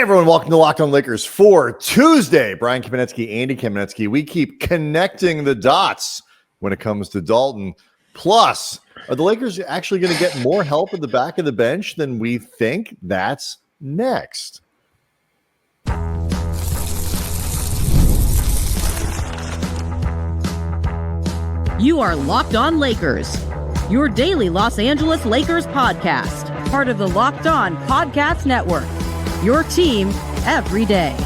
Hey everyone, welcome to Locked On Lakers for Tuesday. Brian Kamenetsky, Andy Kamenetsky. We keep connecting the dots when it comes to Dalton. Plus, are the Lakers actually going to get more help at the back of the bench than we think? That's next. You are Locked On Lakers, your daily Los Angeles Lakers podcast, part of the Locked On Podcast Network. Your team every day.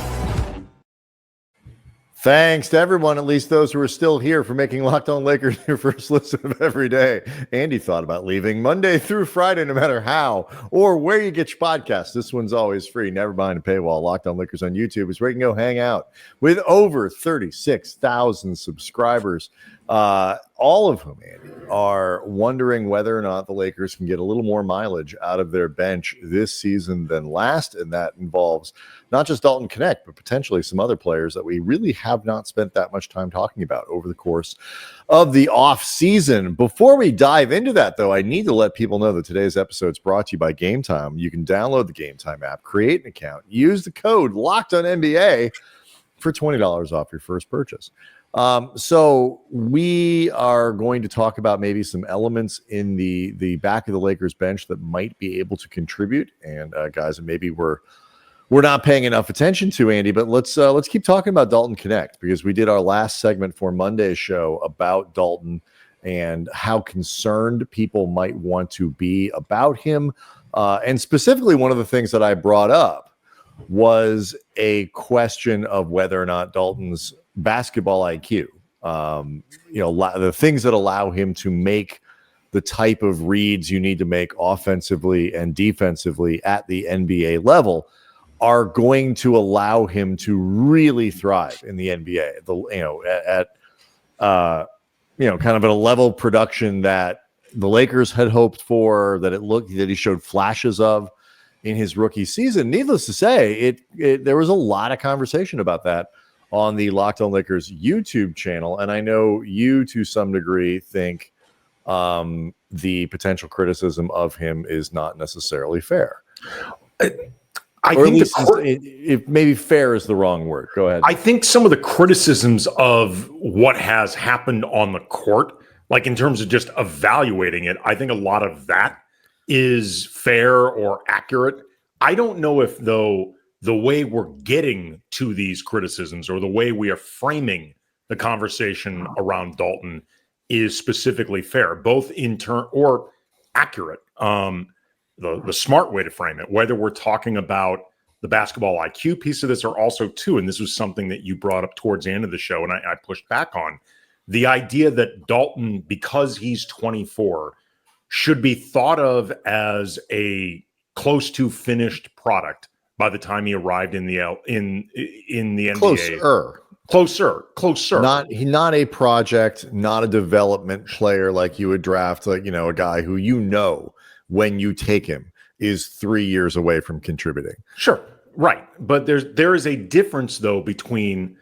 Thanks to everyone, at least those who are still here, for making Locked On Lakers your first listen of every day. Andy thought about leaving Monday through Friday, no matter how or where you get your podcasts. This one's always free, never behind a paywall. Locked On Lakers on YouTube is where you can go hang out with over 36,000 subscribers. All of whom, Andy, are wondering whether or not the Lakers can get a little more mileage out of their bench this season than last, and that involves not just Dalton Knecht, but potentially some other players that we really have not spent that much time talking about over the course of the off season. Before we dive into that, though, I need to let people know that today's episode is brought to you by Game Time. You can download the Game Time app, create an account, use the code LOCKEDONNBA for $20 off your first purchase. So we are going to talk about maybe some elements in the back of the Lakers bench that might be able to contribute, and guys that maybe we're not paying enough attention to, Andy. But let's keep talking about Dalton Knecht, because we did our last segment for Monday's show about Dalton and how concerned people might want to be about him, and specifically one of the things that I brought up was a question of whether or not Dalton's basketball IQ, the things that allow him to make the type of reads you need to make offensively and defensively at the NBA level, are going to allow him to really thrive in the NBA. Kind of at a level of production that the Lakers had hoped for, that he showed flashes of in his rookie season. Needless to say, there was a lot of conversation about that on the Locked On Lakers YouTube channel. And I know you, to some degree, think the potential criticism of him is not necessarily fair. I think if maybe fair is the wrong word. Go ahead. I think some of the criticisms of what has happened on the court, like in terms of just evaluating it, I think a lot of that is fair or accurate. I don't know if, though, the way we're getting to these criticisms or the way we are framing the conversation around Dalton is specifically fair, both in turn or accurate. The smart way to frame it, whether we're talking about the basketball IQ piece of this, or also too, and this was something that you brought up towards the end of the show and I pushed back on, the idea that Dalton, because he's 24, should be thought of as a close to finished product by the time he arrived in the NBA. Closer. Not a project, not a development player like you would draft, a guy who when you take him is 3 years away from contributing. Sure, right. But there is a difference, though, between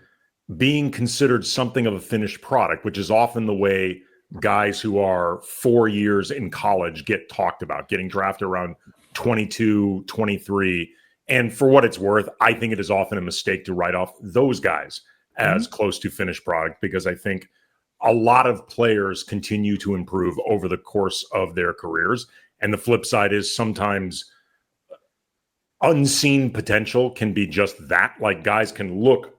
being considered something of a finished product, which is often the way guys who are 4 years in college get talked about, getting drafted around 22, 23. And for what it's worth, I think it is often a mistake to write off those guys as close to finished product, because I think a lot of players continue to improve over the course of their careers. And the flip side is sometimes unseen potential can be just that. Like, guys can look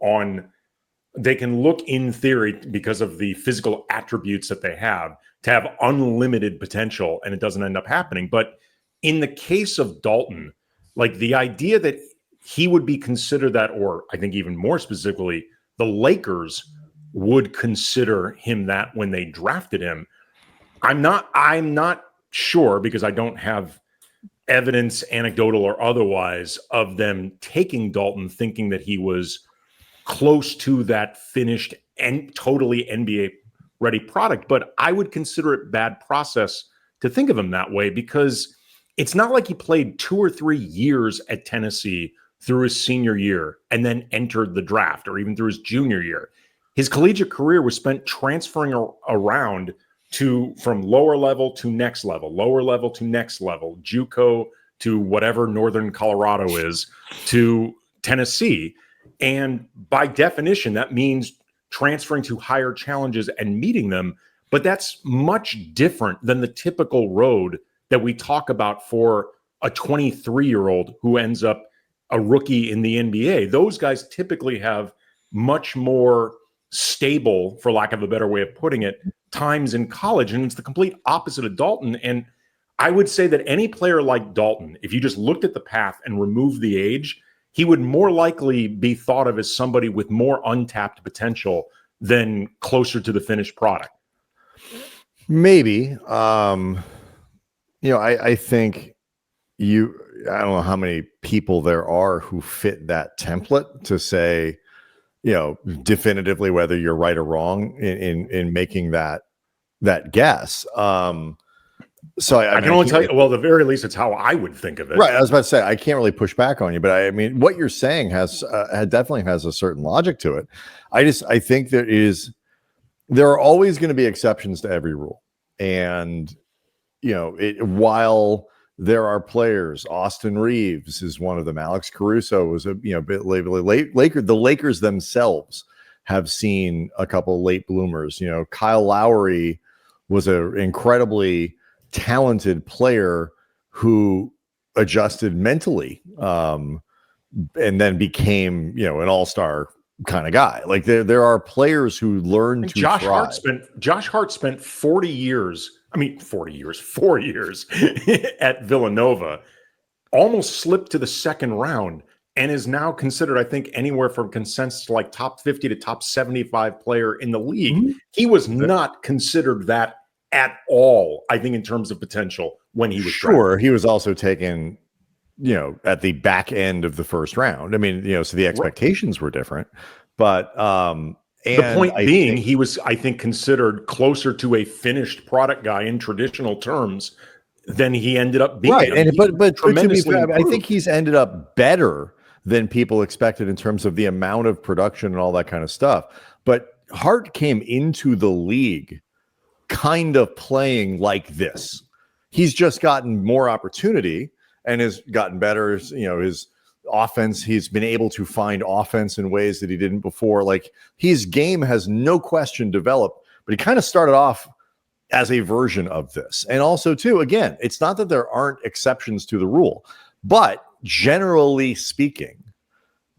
in theory, because of the physical attributes that they have, to have unlimited potential, and it doesn't end up happening. But in the case of Dalton, like, the idea that he would be considered that, or I think even more specifically, the Lakers would consider him that when they drafted him, I'm not sure, because I don't have evidence, anecdotal or otherwise, of them taking Dalton thinking that he was close to that finished and totally NBA ready product. But I would consider it bad process to think of him that way, because it's not like he played 2 or 3 years at Tennessee through his senior year and then entered the draft, or even through his junior year. His collegiate career was spent transferring around from lower level to next level, lower level to next level, JUCO to whatever Northern Colorado is, to Tennessee. And by definition, that means transferring to higher challenges and meeting them. But that's much different than the typical road that we talk about for a 23-year-old who ends up a rookie in the NBA. Those guys typically have much more stable, for lack of a better way of putting it, times in college. And it's the complete opposite of Dalton. And I would say that any player like Dalton, if you just looked at the path and removed the age, he would more likely be thought of as somebody with more untapped potential than closer to the finished product. Maybe. I think I don't know how many people there are who fit that template to say, definitively whether you're right or wrong in making that guess. So I can only tell you, well, at the very least, it's how I would think of it. Right. I was about to say, I can't really push back on you, but I mean, what you're saying definitely has a certain logic to it. I think there are always going to be exceptions to every rule. And, while there are players, Austin Reeves is one of them. Alex Caruso was a bit Laker. The Lakers themselves have seen a couple late bloomers. Kyle Lowry was an incredibly talented player who adjusted mentally, and then became an all-star kind of guy. Like there are players who learn to Josh thrive. Josh Hart spent 4 years at Villanova, almost slipped to the second round, and is now considered, I think, anywhere from consensus to like top 50 to top 75 player in the league. Mm-hmm. He was not considered that at all, I think, in terms of potential when he was drafted. He was also taken, at the back end of the first round. I mean, so the expectations were different, but the point being, he was, I think, considered closer to a finished product guy in traditional terms than he ended up being. Right, and but to be fair, I think he's ended up better than people expected in terms of the amount of production and all that kind of stuff. But Hart came into the league kind of playing like this. He's just gotten more opportunity and has gotten better. His offense, he's been able to find offense in ways that he didn't before. Like, his game has no question developed, but he kind of started off as a version of this. And also, too, again, it's not that there aren't exceptions to the rule, but generally speaking,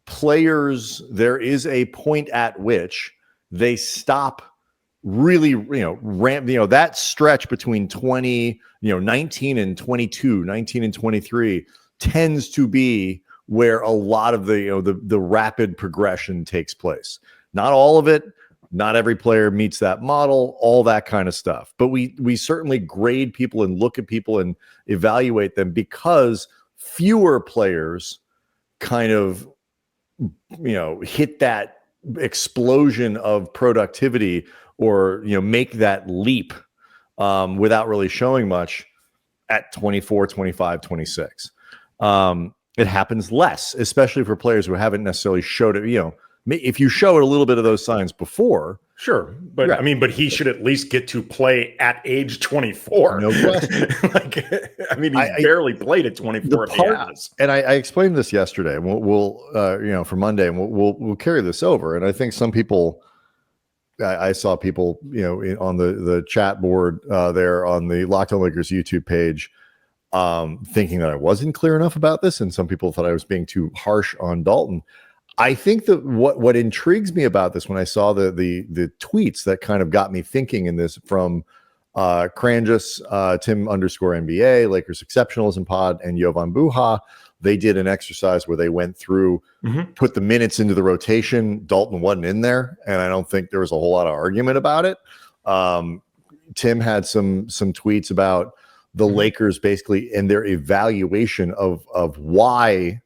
players, there is a point at which they stop really, that stretch between 19 and 22, 19 and 23 tends to be where a lot of the rapid progression takes place. Not all of it, not every player meets that model, all that kind of stuff. But we certainly grade people and look at people and evaluate them because fewer players kind of, hit that explosion of productivity or, make that leap without really showing much at 24, 25, 26. It happens less, especially for players who haven't necessarily showed it. If you showed a little bit of those signs before, sure, but right. But he should at least get to play at age 24. No question. He's barely played at 24 if he has. And I explained this yesterday. And we'll for Monday, and we'll carry this over. And I think some people, I saw people, on the chat board there on the Locked On Lakers YouTube page, thinking that I wasn't clear enough about this, and some people thought I was being too harsh on Dalton. I think that what intrigues me about this, when I saw the tweets that kind of got me thinking in this, from Kranjus, Tim_NBA, Lakers Exceptionalism Pod, and Jovan Buha, they did an exercise where they went through, put the minutes into the rotation. Dalton wasn't in there, and I don't think there was a whole lot of argument about it. Tim had some tweets about the Lakers basically and their evaluation of why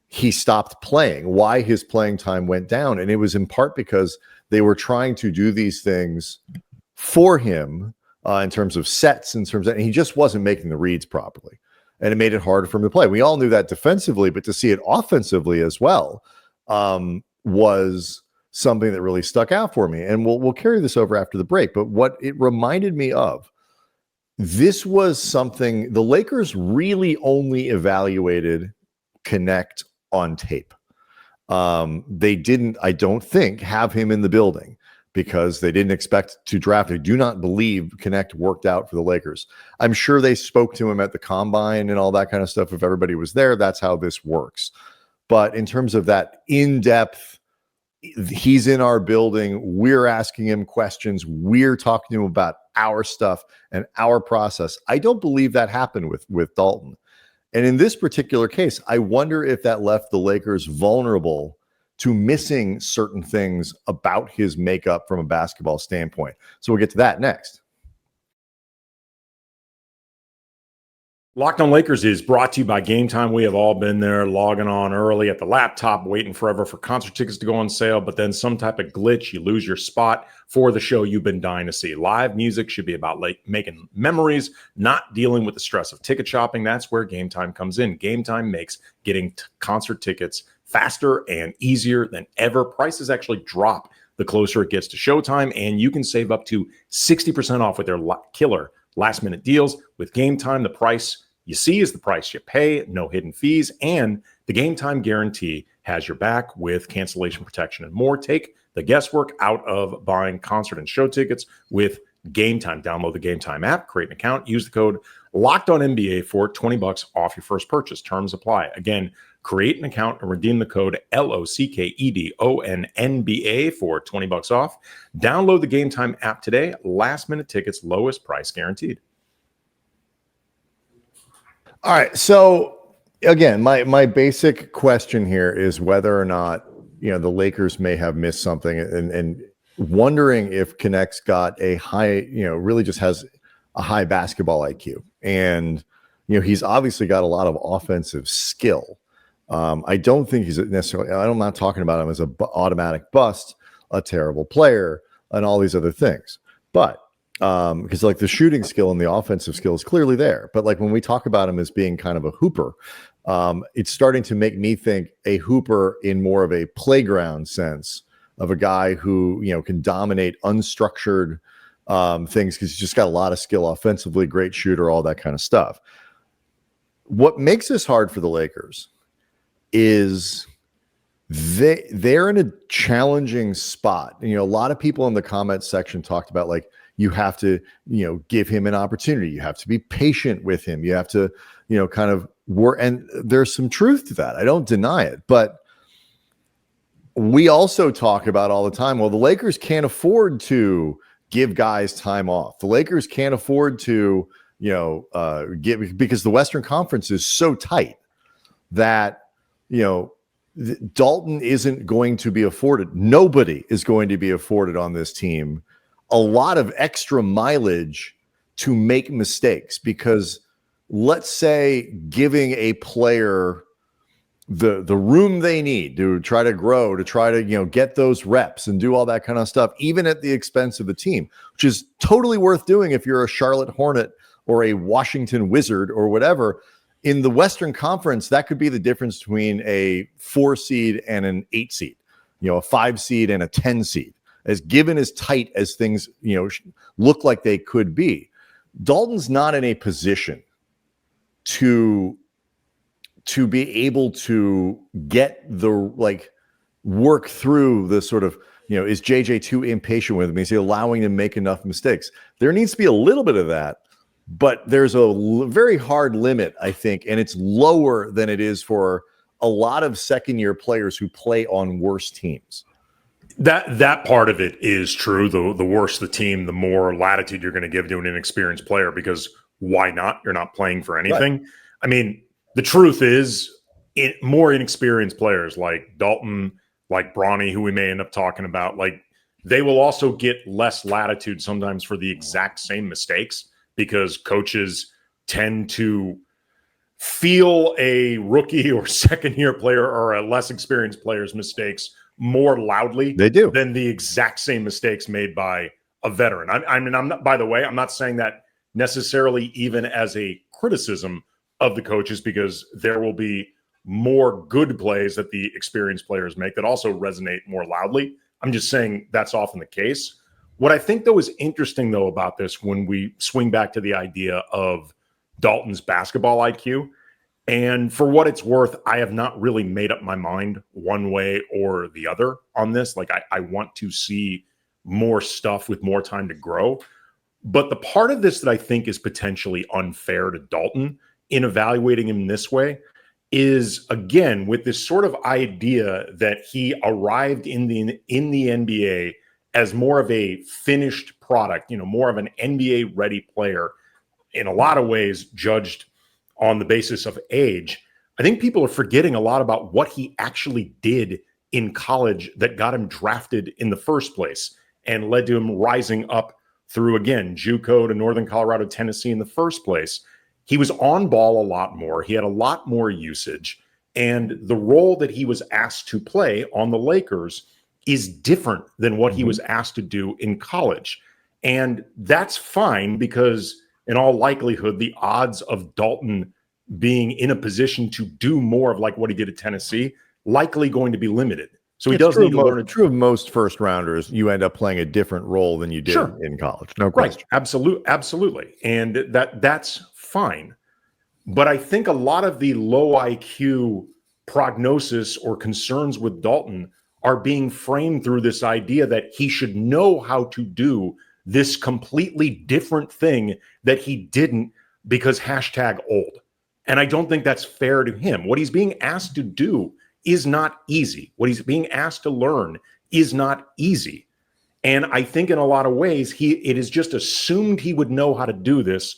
he stopped playing, why his playing time went down. And it was in part because they were trying to do these things for him in terms of sets, and he just wasn't making the reads properly. And it made it harder for him to play. We all knew that defensively, but to see it offensively as well was something that really stuck out for me. And we'll carry this over after the break. But what it reminded me of, this was something the Lakers really only evaluated Knecht on tape. They didn't, I don't think, have him in the building because they didn't expect to draft. They do not believe Knecht worked out for the Lakers. I'm sure they spoke to him at the combine and all that kind of stuff. If everybody was there, that's how this works. But in terms of that in-depth, he's in our building, we're asking him questions, we're talking to him about our stuff and our process. I don't believe that happened with Dalton. And in this particular case, I wonder if that left the Lakers vulnerable to missing certain things about his makeup from a basketball standpoint. So we'll get to that next. Locked on Lakers is brought to you by Game Time. We have all been there, logging on early at the laptop, waiting forever for concert tickets to go on sale, but then some type of glitch, you lose your spot for the show you've been dying to see. Live music should be about making memories, not dealing with the stress of ticket shopping. That's where Game Time comes in. Game Time makes getting concert tickets faster and easier than ever. Prices actually drop the closer it gets to showtime, and you can save up to 60% off with their killer last-minute deals. With Game Time, the price you see is the price you pay, no hidden fees, and the Game Time guarantee has your back with cancellation protection and more. Take the guesswork out of buying concert and show tickets with Game Time. Download the Game Time app, create an account, use the code LOCKEDONNBA for $20 off your first purchase. Terms apply. Again, create an account and redeem the code LOCKEDONNBA for $20 off. Download the Game Time app today. Last-minute tickets, lowest price guaranteed. All right. So again, my basic question here is whether or not, the Lakers may have missed something, and wondering if Knecht's got a high, really just has a high basketball IQ. And, he's obviously got a lot of offensive skill. I don't think he's necessarily, I'm not talking about him as an automatic bust, a terrible player, and all these other things. But because like the shooting skill and the offensive skill is clearly there. But like when we talk about him as being kind of a hooper, it's starting to make me think a hooper in more of a playground sense of a guy who, can dominate unstructured things because he's just got a lot of skill offensively, great shooter, all that kind of stuff. What makes this hard for the Lakers is they're in a challenging spot. A lot of people in the comments section talked about like, you have to, give him an opportunity. You have to be patient with him. You have to, kind of work. And there's some truth to that. I don't deny it. But we also talk about all the time, well, the Lakers can't afford to give guys time off. The Lakers can't afford to, give, because the Western Conference is so tight that, Dalton isn't going to be afforded. Nobody is going to be afforded on this team a lot of extra mileage to make mistakes, because let's say giving a player the room they need to try to grow, to try to, get those reps and do all that kind of stuff, even at the expense of the team, which is totally worth doing if you're a Charlotte Hornet or a Washington Wizard or whatever. In the Western Conference, that could be the difference between a 4 seed and an 8 seed, a 5 seed and a 10 seed. As given as tight as things, look like they could be. Dalton's not in a position to be able to get work through the sort of, is JJ too impatient with him? Is he allowing him to make enough mistakes? There needs to be a little bit of that, but there's a very hard limit, I think, and it's lower than it is for a lot of second-year players who play on worse teams. That part of it is true. The worse the team, the more latitude you're going to give to an inexperienced player, because why not? You're not playing for anything. Right. I mean, the truth is, more inexperienced players like Dalton, like Bronny, who we may end up talking about, like they will also get less latitude sometimes for the exact same mistakes, because coaches tend to feel a rookie or second-year player or a less experienced player's mistakes more loudly than the exact same mistakes made by a veteran. I mean, I'm not, by the way, I'm not saying that necessarily even as a criticism of the coaches, because there will be more good plays that the experienced players make that also resonate more loudly. I'm just saying that's often the case. What I think, though, is interesting, though, about this, when we swing back to the idea of Dalton's basketball IQ, And for what it's worth, I have not really made up my mind one way or the other on this. Like, I want to see more stuff with more time to grow. But the part of this that I think is potentially unfair to Dalton in evaluating him this way is, again, with this sort of idea that he arrived in the NBA as more of a finished product, more of an NBA ready player, in a lot of ways judged on the basis of age. I think people are forgetting a lot about what he actually did in college that got him drafted in the first place and led to him rising up through, again, JUCO to Northern Colorado, Tennessee in the first place. He was on ball a lot more. He had a lot more usage. And the role that he was asked to play on the Lakers is different than what he was asked to do in college. And that's fine, because in all likelihood, the odds of Dalton being in a position to do more of like what he did at Tennessee likely going to be limited. So he does need to learn. True of most first rounders, you end up playing a different role than you did in college. No question. Right. Absolutely. And that's fine. But I think a lot of the low IQ prognosis or concerns with Dalton are being framed through this idea that he should know how to do this completely different thing that he didn't because #old. And I don't think that's fair to him. What he's being asked to do is not easy. What he's being asked to learn is not easy. And I think in a lot of ways, it is just assumed he would know how to do this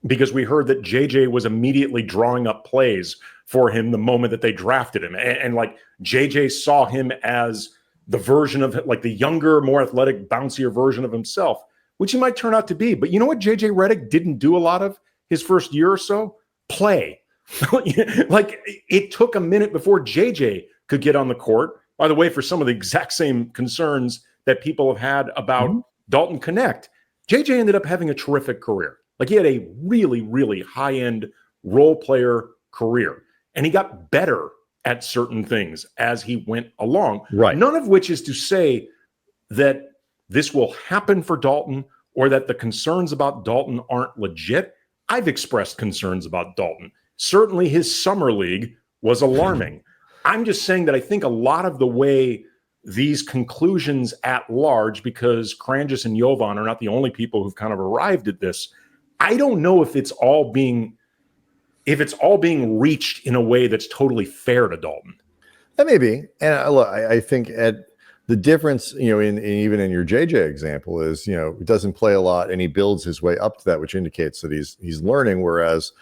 because we heard that JJ was immediately drawing up plays for him the moment that they drafted him. And like JJ saw him as the version of like the younger, more athletic, bouncier version of himself, which he might turn out to be. But you know what JJ Redick didn't do a lot of his first year or so? Play. Like, it took a minute before JJ could get on the court. By the way, for some of the exact same concerns that people have had about Dalton Knecht, JJ ended up having a terrific career. Like, he had a really, really high-end role player career, and he got better at certain things as he went along. Right. None of which is to say that this will happen for Dalton or that the concerns about Dalton aren't legit. I've expressed concerns about Dalton. Certainly his summer league was alarming. I'm just saying that I think a lot of the way these conclusions at large, because Kranjus and Jovan are not the only people who've kind of arrived at this, I don't know if it's all being reached in a way that's totally fair to Dalton. That may be. And look, I think at the difference, even in your JJ example is, he doesn't play a lot and he builds his way up to that, which indicates that he's learning. Whereas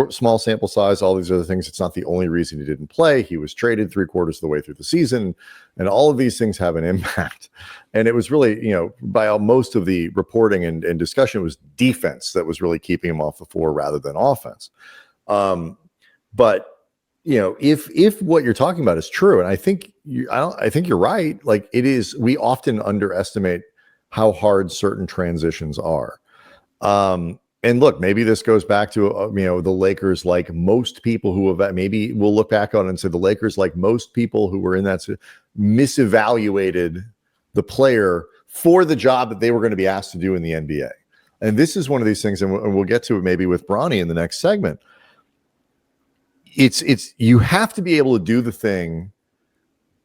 small sample size, all these other things, it's not the only reason he didn't play. He was traded 3/4 of the way through the season, and all of these things have an impact. And it was really, by most of the reporting and discussion, it was defense that was really keeping him off the floor rather than offense. But if what you're talking about is true, and I think you're right. Like, it is, we often underestimate how hard certain transitions are. And look, maybe this goes back to the Lakers, like most people who have, maybe we'll look back on it and say the Lakers, like most people who were in that, misevaluated the player for the job that they were going to be asked to do in the NBA. And this is one of these things, and we'll get to it maybe with Bronny in the next segment. It's you have to be able to do the thing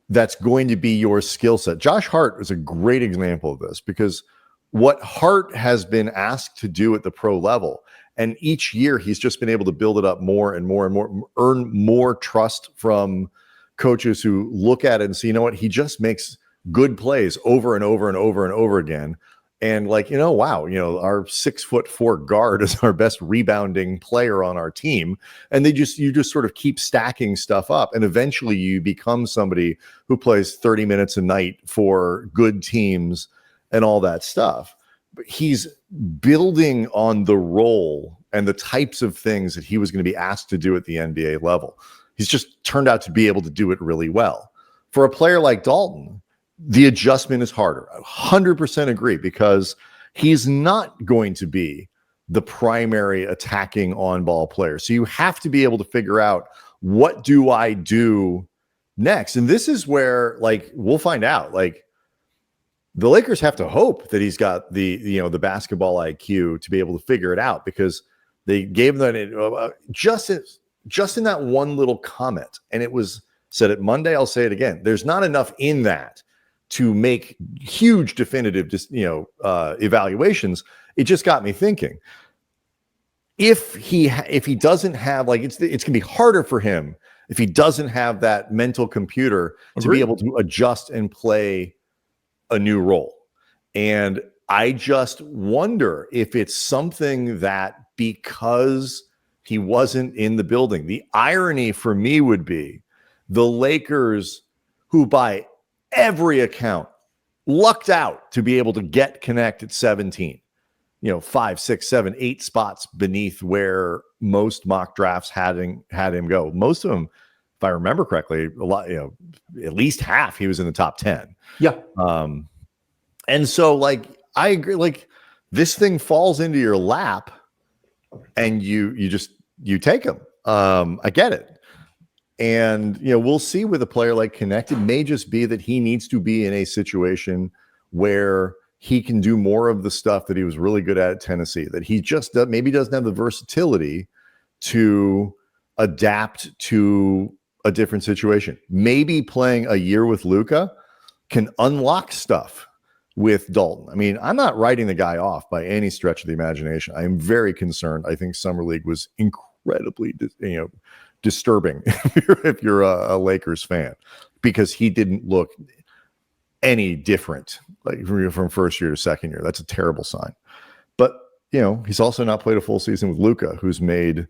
that's going to be your skill set. Josh Hart is a great example of this, because what Hart has been asked to do at the pro level, and each year he's just been able to build it up more and more and more, earn more trust from coaches who look at it and see, he just makes good plays over and over and over and over again. And like, wow, our 6'4" guard is our best rebounding player on our team. And you just sort of keep stacking stuff up. And eventually you become somebody who plays 30 minutes a night for good teams and all that stuff. But he's building on the role and the types of things that he was going to be asked to do at the NBA level. He's just turned out to be able to do it really well. For a player like Dalton, the adjustment is harder. I 100% agree, because he's not going to be the primary attacking on-ball player. So you have to be able to figure out, what do I do next? And this is where, like, we'll find out, like, the Lakers have to hope that he's got the basketball IQ to be able to figure it out, because they gave him that just just in that one little comment, and it was said it Monday, I'll say it again. There's not enough in that to make huge definitive, evaluations. It just got me thinking. If he doesn't have, like, it's gonna be harder for him if he doesn't have that mental computer to be able to adjust and play a new role. And I just wonder if it's something that, because he wasn't in the building, the irony for me would be the Lakers, who by every account lucked out to be able to get Knecht at 17, 5, 6, 7, 8 spots beneath where most mock drafts had him go. Most of them, if I remember correctly, a lot, at least half, he was in the top 10. Yeah. And so, like, I agree, like, this thing falls into your lap and you take him. I get it. And, we'll see with a player like Knecht. It may just be that he needs to be in a situation where he can do more of the stuff that he was really good at Tennessee, that he just maybe doesn't have the versatility to adapt to a different situation. Maybe playing a year with Luka can unlock stuff with Dalton. I mean, I'm not writing the guy off by any stretch of the imagination. I am very concerned. I think Summer League was incredibly, disturbing if you're a Lakers fan, because he didn't look any different, like, from first year to second year. That's a terrible sign. But he's also not played a full season with Luka, who's made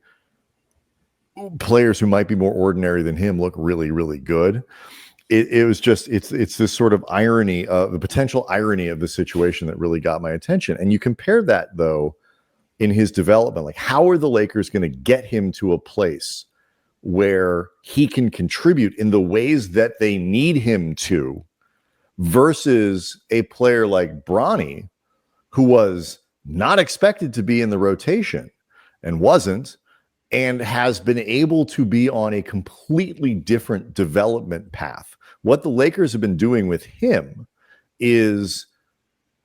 players who might be more ordinary than him look really, really good. It was just, it's this sort of irony, the potential irony of the situation that really got my attention. And you compare that, though, in his development, like, how are the Lakers going to get him to a place where he can contribute in the ways that they need him to, versus a player like Bronny, who was not expected to be in the rotation and wasn't, and has been able to be on a completely different development path. What the Lakers have been doing with him is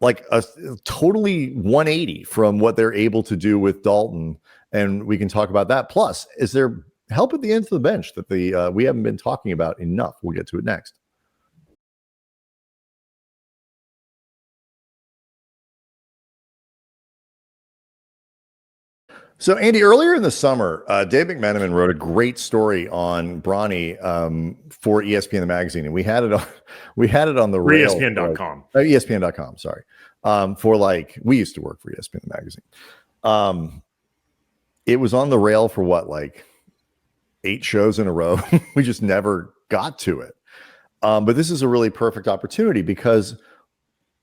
like a totally 180 from what they're able to do with Dalton. And we can talk about that. Plus, is there help at the end of the bench that we haven't been talking about enough? We'll get to it next. So, Andy, earlier in the summer, Dave McMenamin wrote a great story on Bronny for ESPN the magazine, and we had it on the rail. ESPN.com. ESPN.com. Sorry, we used to work for ESPN the magazine. It was on the rail for 8 shows in a row. We just never got to it. But this is a really perfect opportunity, because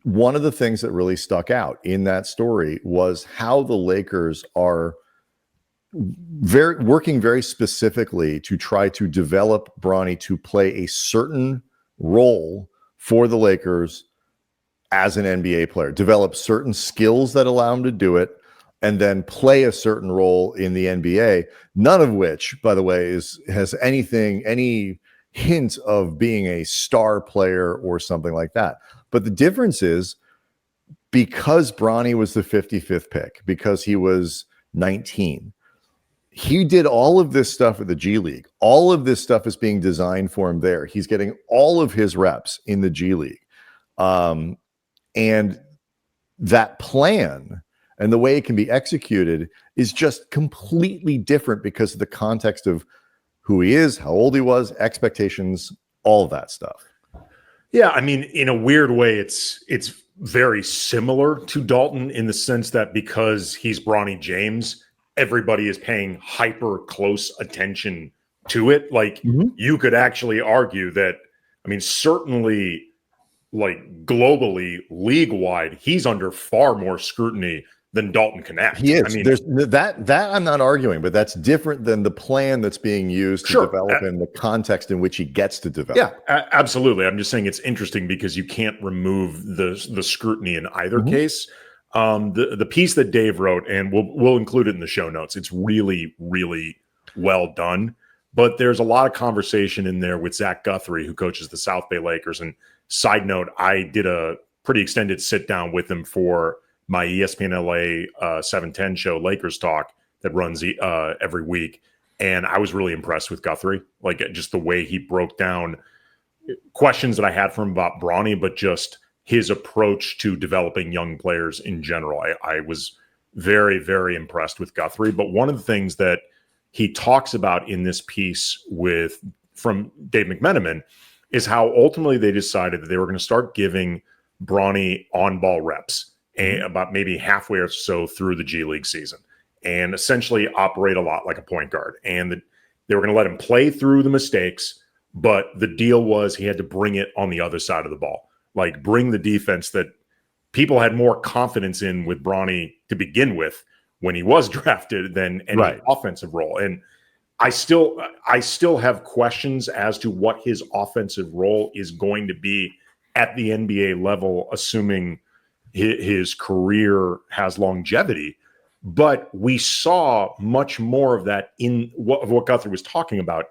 one of the things that really stuck out in that story was how the Lakers are working very specifically to try to develop Bronny to play a certain role for the Lakers as an NBA player, develop certain skills that allow him to do it, and then play a certain role in the NBA, none of which, by the way, has any hint of being a star player or something like that. But the difference is, because Bronny was the 55th pick, because he was 19, he did all of this stuff at the G League. All of this stuff is being designed for him there. He's getting all of his reps in the G League. And that plan and the way it can be executed is just completely different because of the context of who he is, how old he was, expectations, all of that stuff. Yeah, I mean, in a weird way, it's very similar to Dalton in the sense that because he's Bronny James, everybody is paying hyper close attention to it. Like, you could actually argue that, I mean, certainly, like, globally, league-wide, he's under far more scrutiny than Dalton Knecht. He is. I mean, there's that I'm not arguing, but that's different than the plan that's being used to develop and the context in which he gets to develop. Yeah, absolutely. I'm just saying it's interesting because you can't remove the scrutiny in either case. The piece that Dave wrote, and we'll include it in the show notes, it's really, really well done. But there's a lot of conversation in there with Zach Guthrie, who coaches the South Bay Lakers. And side note, I did a pretty extended sit down with him for my ESPN LA 710 show, Lakers Talk, that runs every week. And I was really impressed with Guthrie, like just the way he broke down questions that I had from him about Bronny, but just his approach to developing young players in general. I was very, very impressed with Guthrie. But one of the things that he talks about in this piece from Dave McMenamin is how ultimately they decided that they were going to start giving Bronny on-ball reps about maybe halfway or so through the G League season, and essentially operate a lot like a point guard. And they were going to let him play through the mistakes, but the deal was he had to bring it on the other side of the ball, like bring the defense that people had more confidence in with Bronny to begin with when he was drafted than any offensive role. And I still have questions as to what his offensive role is going to be at the NBA level, assuming his career has longevity. But we saw much more of that in what Guthrie was talking about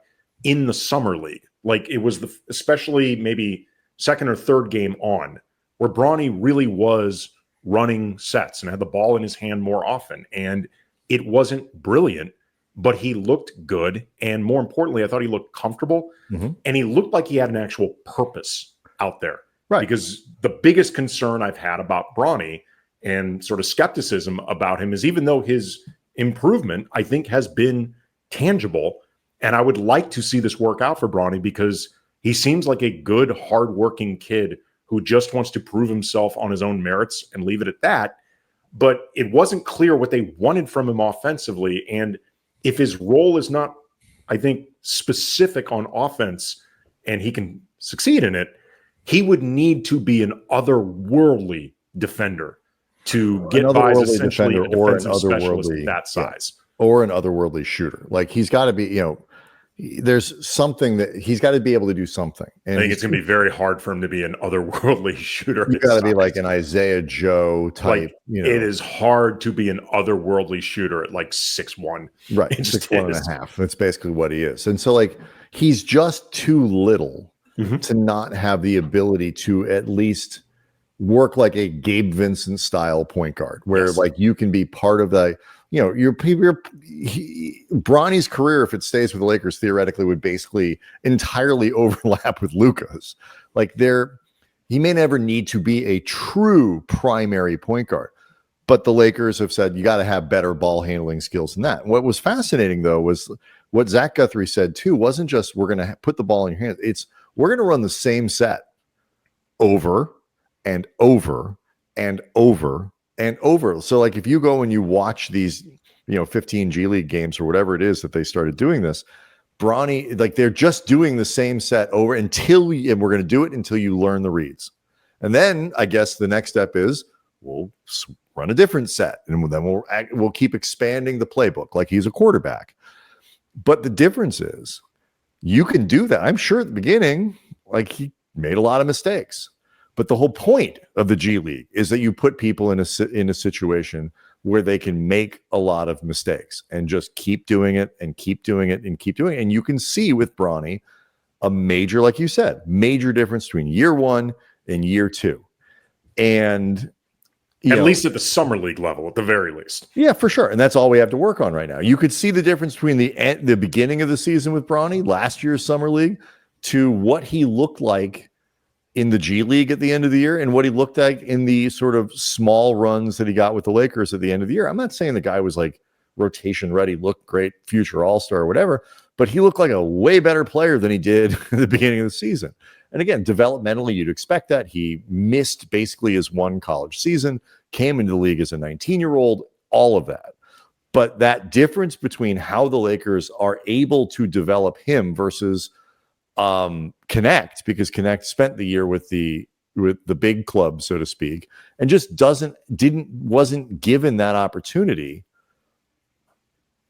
in the summer league. Like it was especially maybe second or third game on, where Bronny really was running sets and had the ball in his hand more often. And it wasn't brilliant, but he looked good. And more importantly, I thought he looked comfortable, and he looked like he had an actual purpose out there. Right. Because the biggest concern I've had about Bronny and sort of skepticism about him is, even though his improvement, I think, has been tangible, and I would like to see this work out for Bronny because he seems like a good, hardworking kid who just wants to prove himself on his own merits and leave it at that. But it wasn't clear what they wanted from him offensively. And if his role is not, I think, specific on offense and he can succeed in it, he would need to be an otherworldly defender to get by as essentially a defensive specialist at that size. Or an otherworldly shooter. Like he's got to be, there's something that he's got to be able to do something. And I think it's going to be very hard for him to be an otherworldly shooter. You got to be like an Isaiah Joe type. Like, it is hard to be an otherworldly shooter at like 6'1". Right, 6'1.5". That's basically what he is. And so like he's just too little to not have the ability to at least work like a Gabe Vincent style point guard, where like you can be part of the, Bronny's career, if it stays with the Lakers, theoretically would basically entirely overlap with Luka's. Like he may never need to be a true primary point guard, but the Lakers have said you got to have better ball handling skills than that. What was fascinating though was what Zach Guthrie said too. Wasn't just we're going to put the ball in your hands. It's we're going to run the same set over and over and over and over. So like if you go and you watch these, 15 G League games or whatever it is that they started doing this, Bronny, like they're just doing the same set over and we're going to do it until you learn the reads. And then I guess the next step is we'll run a different set, and then we'll keep expanding the playbook like he's a quarterback. But the difference is you can do that. I'm sure at the beginning, like he made a lot of mistakes. But the whole point of the G League is that you put people in a situation where they can make a lot of mistakes and just keep doing it and keep doing it and keep doing it. And you can see with Bronny a major, like you said, major difference between year one and year two. And at least at the summer league level, at the very least. Yeah, for sure. And that's all we have to work on right now. You could see the difference between the beginning of the season with Bronny, last year's summer league, to what he looked like in the G League at the end of the year and what he looked like in the sort of small runs that he got with the Lakers at the end of the year. I'm not saying the guy was like rotation ready, looked great, future all-star or whatever, but he looked like a way better player than he did at the beginning of the season. And again, developmentally, you'd expect that. He missed basically his one college season, came into the league as a 19-year-old, all of that. But that difference between how the Lakers are able to develop him versus Knecht, because Knecht spent the year with the big club, so to speak, and just wasn't given that opportunity.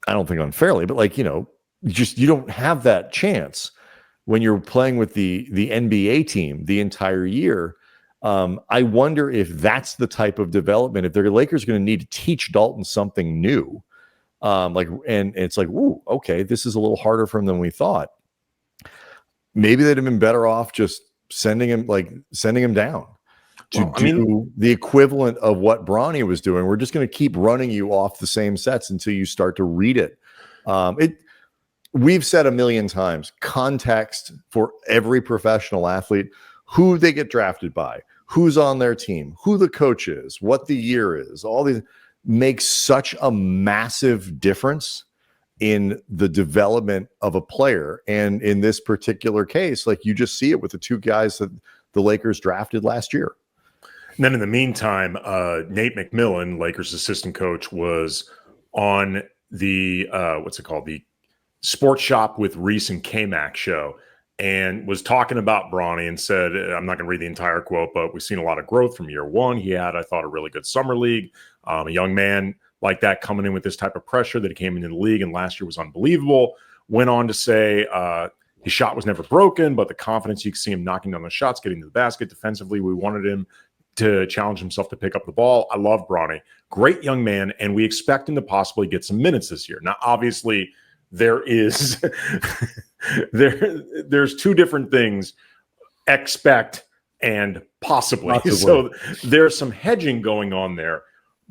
I don't think unfairly, but you don't have that chance when you're playing with the NBA team the entire year. I wonder if that's the type of development, if the Lakers are going to need to teach Dalton something new. And it's like, ooh, okay, this is a little harder for him than we thought. Maybe they'd have been better off just sending him down to do the equivalent of what Bronny was doing. We're just going to keep running you off the same sets until you start to read it. we've said a million times, context for every professional athlete, who they get drafted by, who's on their team, who the coach is, what the year is, all these makes such a massive difference in the development of a player. And in this particular case, like you just see it with the two guys that the Lakers drafted last year. And then in the meantime, Nate McMillan, Lakers assistant coach, was on the the Sports Shop with Reese and K-Mac show, and was talking about Bronny and said, I'm not going to read the entire quote, but we've seen a lot of growth from year one. He had, I thought, a really good summer league. A young man like that coming in with this type of pressure that he came into the league, and last year was unbelievable. Went on to say his shot was never broken, but the confidence, you could see him knocking down the shots, getting to the basket. Defensively, we wanted him to challenge himself to pick up the ball. I love Bronny. Great young man, and we expect him to possibly get some minutes this year. Now, obviously, there is there's two different things: expect and possibly. So there's some hedging going on there.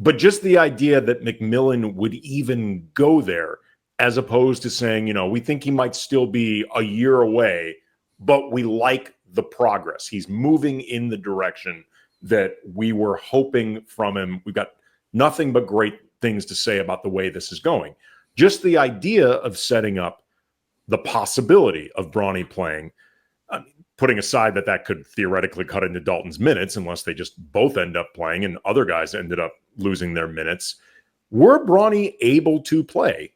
But just the idea that McMillan would even go there, as opposed to saying, we think he might still be a year away, but we like the progress. He's moving in the direction that we were hoping from him. We've got nothing but great things to say about the way this is going. Just the idea of setting up the possibility of Bronny playing, putting aside that could theoretically cut into Dalton's minutes unless they just both end up playing and other guys ended up losing their minutes. Were Bronny able to play,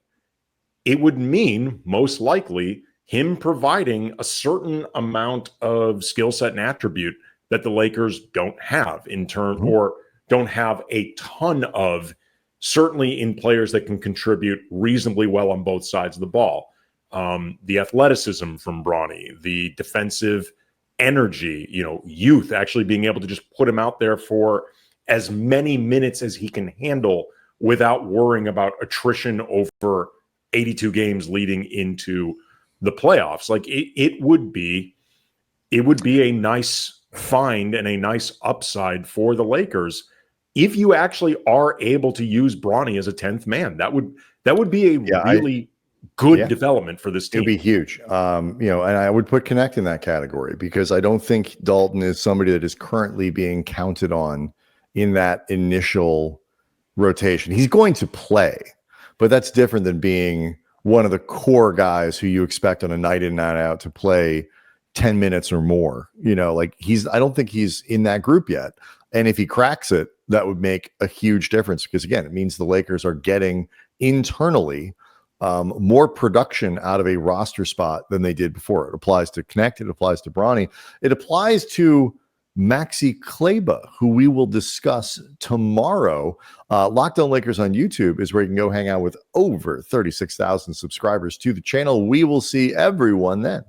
it would mean most likely him providing a certain amount of skill set and attribute that the Lakers don't have in turn, or don't have a ton of, certainly in players that can contribute reasonably well on both sides of the ball. The athleticism from Bronny, the defensive energy, youth, actually being able to just put him out there for as many minutes as he can handle without worrying about attrition over 82 games leading into the playoffs. Like it would be a nice find and a nice upside for the Lakers if you actually are able to use Bronny as a 10th man. That would be a really good development for this team. It'd be huge. And I would put Knecht in that category because I don't think Dalton is somebody that is currently being counted on in that initial rotation. He's going to play, but that's different than being one of the core guys who you expect on a night in, night out to play 10 minutes or more. I don't think he's in that group yet. And if he cracks it, that would make a huge difference because, again, it means the Lakers are getting internally more production out of a roster spot than they did before. It applies to Knecht. It applies to Bronny. It applies to Maxi Kleber, who we will discuss tomorrow. Locked On Lakers on YouTube is where you can go hang out with over 36,000 subscribers to the channel. We will see everyone then.